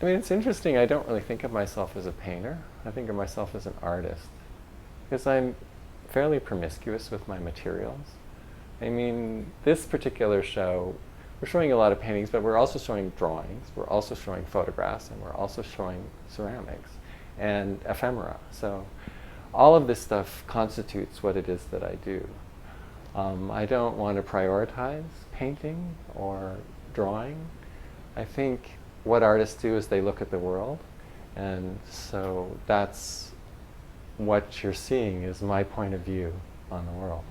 I mean, it's interesting. I don't really think of myself as a painter. I think of myself as an artist because I'm fairly promiscuous with my materials. I mean, this particular show, we're showing a lot of paintings, but we're also showing drawings, we're also showing photographs, and we're also showing ceramics and ephemera. So all of this stuff constitutes what it is that I do. I don't want to prioritize painting or drawing. I think what artists do is they look at the world, and so that's what you're seeing is my point of view on the world.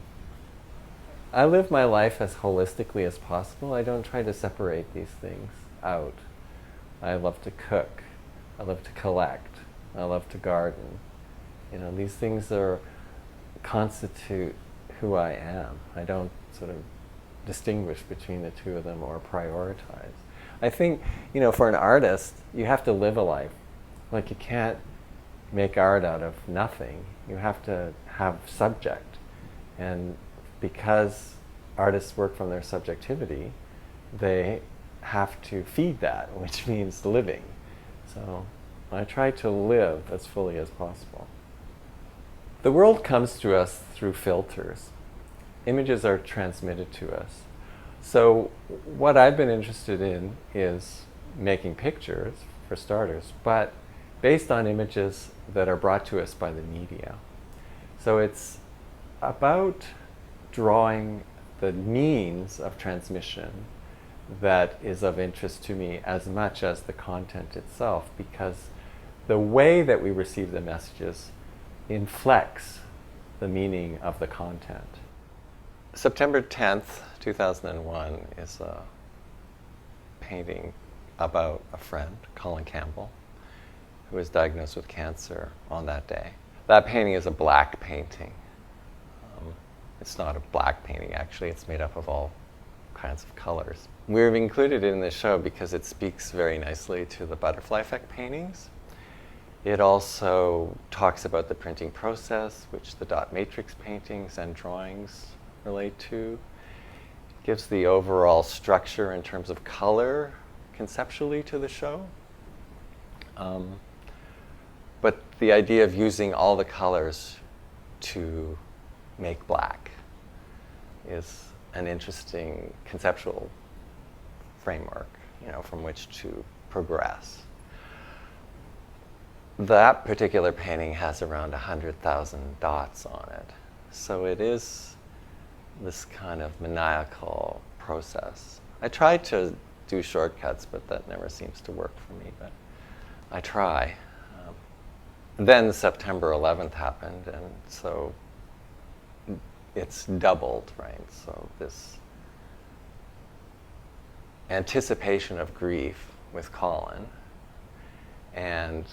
I live my life as holistically as possible. I don't try to separate these things out. I love to cook. I love to collect. I love to garden. You know, these things constitute who I am. I don't sort of distinguish between the two of them or prioritize. I think, you know, for an artist, you have to live a life. Like, you can't make art out of nothing. You have to have subject. And because artists work from their subjectivity, they have to feed that, which means living. So I try to live as fully as possible. The world comes to us through filters. Images are transmitted to us. So what I've been interested in is making pictures, for starters, but based on images that are brought to us by the media. So it's about drawing the means of transmission that is of interest to me as much as the content itself, because the way that we receive the messages inflects the meaning of the content. September 10th, 2001 is a painting about a friend, Colin Campbell, who was diagnosed with cancer on that day. That painting is a black painting. It's not a black painting, actually. It's made up of all kinds of colors. We've included it in the show because it speaks very nicely to the butterfly effect paintings. It also talks about the printing process, which the dot matrix paintings and drawings relate to. It gives the overall structure in terms of color conceptually to the show. But the idea of using all the colors to make black is an interesting conceptual framework, you know, from which to progress. That particular painting has around 100,000 dots on it. So it is this kind of maniacal process. I tried to do shortcuts, but that never seems to work for me, but I try. Then September 11th happened, and so it's doubled, right? So this anticipation of grief with Colin and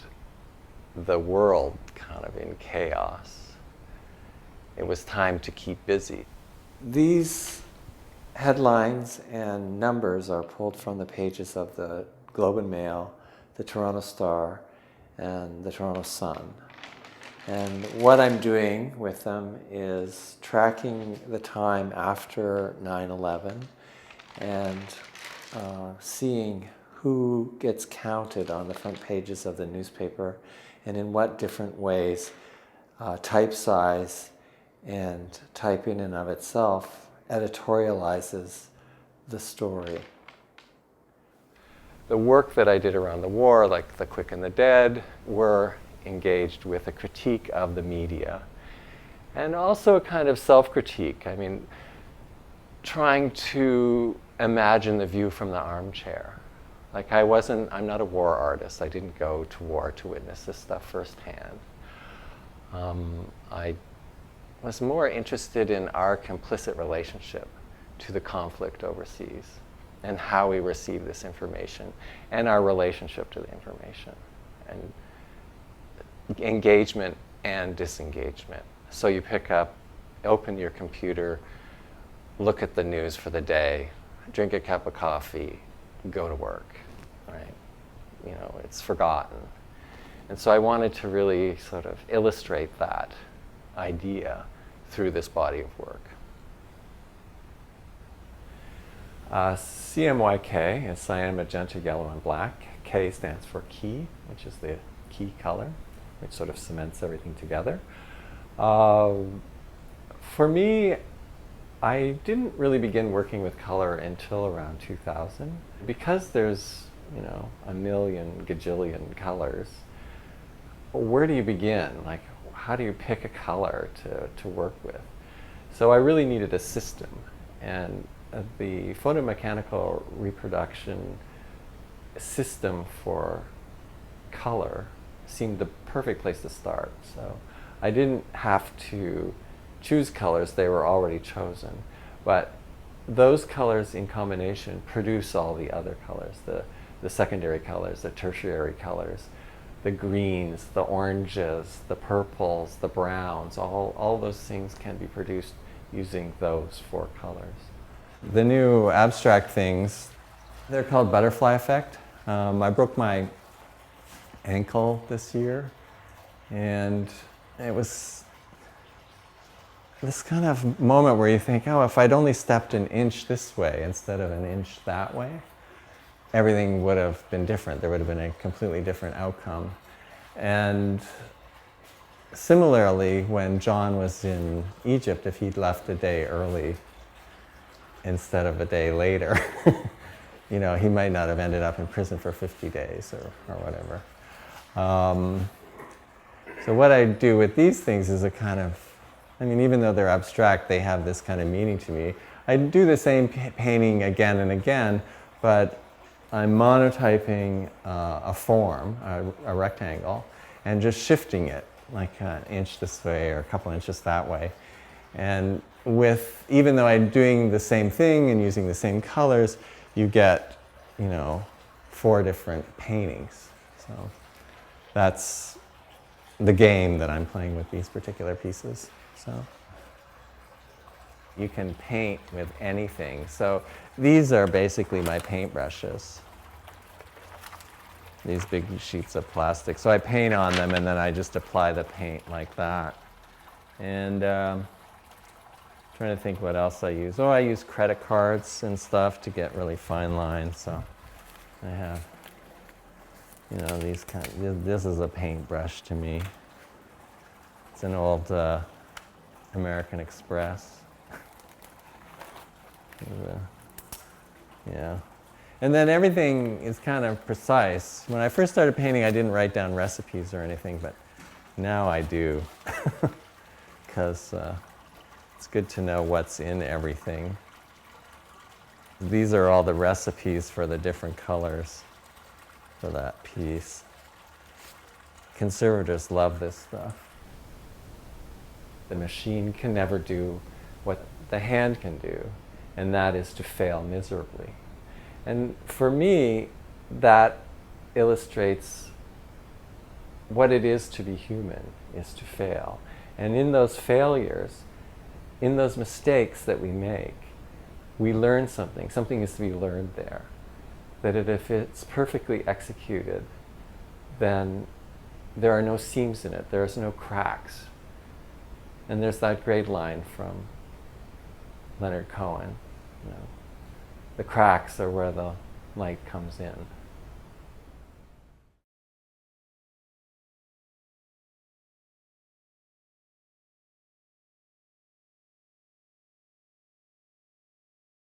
the world kind of in chaos. It was time to keep busy. These headlines and numbers are pulled from the pages of the Globe and Mail, the Toronto Star, and the Toronto Sun. And what I'm doing with them is tracking the time after 9/11 and seeing who gets counted on the front pages of the newspaper and in what different ways type size and type in and of itself editorializes the story. The work that I did around the war, like The Quick and the Dead, were engaged with a critique of the media and also a kind of self-critique. I mean, trying to imagine the view from the armchair. Like, I'm not a war artist. I didn't go to war to witness this stuff firsthand. I was more interested in our complicit relationship to the conflict overseas and how we receive this information and our relationship to the information and engagement and disengagement. So you pick up, open your computer, look at the news for the day, drink a cup of coffee, go to work, right? You know, it's forgotten. And so I wanted to really sort of illustrate that idea through this body of work. CMYK is cyan, magenta, yellow, and black. K stands for key, which is the key color, which sort of cements everything together. For me, I didn't really begin working with color until around 2000. Because there's, a million gajillion colors, where do you begin? Like, how do you pick a color to work with? So I really needed a system. And the photomechanical reproduction system for color seemed the perfect place to start. So I didn't have to choose colors, they were already chosen. But those colors in combination produce all the other colors, the secondary colors, the tertiary colors, the greens, the oranges, the purples, the browns, all those things can be produced using those four colors. The new abstract things, they're called butterfly effect. I broke my ankle this year, and it was this kind of moment where you think, oh, if I'd only stepped an inch this way instead of an inch that way, everything would have been different. There would have been a completely different outcome. And similarly, when John was in Egypt, if he'd left a day early instead of a day later, he might not have ended up in prison for 50 days or whatever. So what I do with these things is a kind of, even though they're abstract, they have this kind of meaning to me. I do the same painting again and again, but I'm monotyping a form, a rectangle, and just shifting it like an inch this way or a couple inches that way. And even though I'm doing the same thing and using the same colors, you get, 4 different paintings. So that's the game that I'm playing with these particular pieces. So you can paint with anything. So these are basically my paintbrushes. These big sheets of plastic. So I paint on them and then I just apply the paint like that. And trying to think what else I use. I use credit cards and stuff to get really fine lines. So I have, these this is a paintbrush to me. It's an old American Express. Yeah. And then everything is kind of precise. When I first started painting, I didn't write down recipes or anything, but now I do. Because it's good to know what's in everything. These are all the recipes for the different colors for that piece. Conservators love this stuff. The machine can never do what the hand can do, and that is to fail miserably. And for me, that illustrates what it is to be human, is to fail. And in those failures, in those mistakes that we make, we learn something. Something is to be learned there. That if it's perfectly executed, then there are no seams in it, there's no cracks. And there's that great line from Leonard Cohen, the cracks are where the light comes in.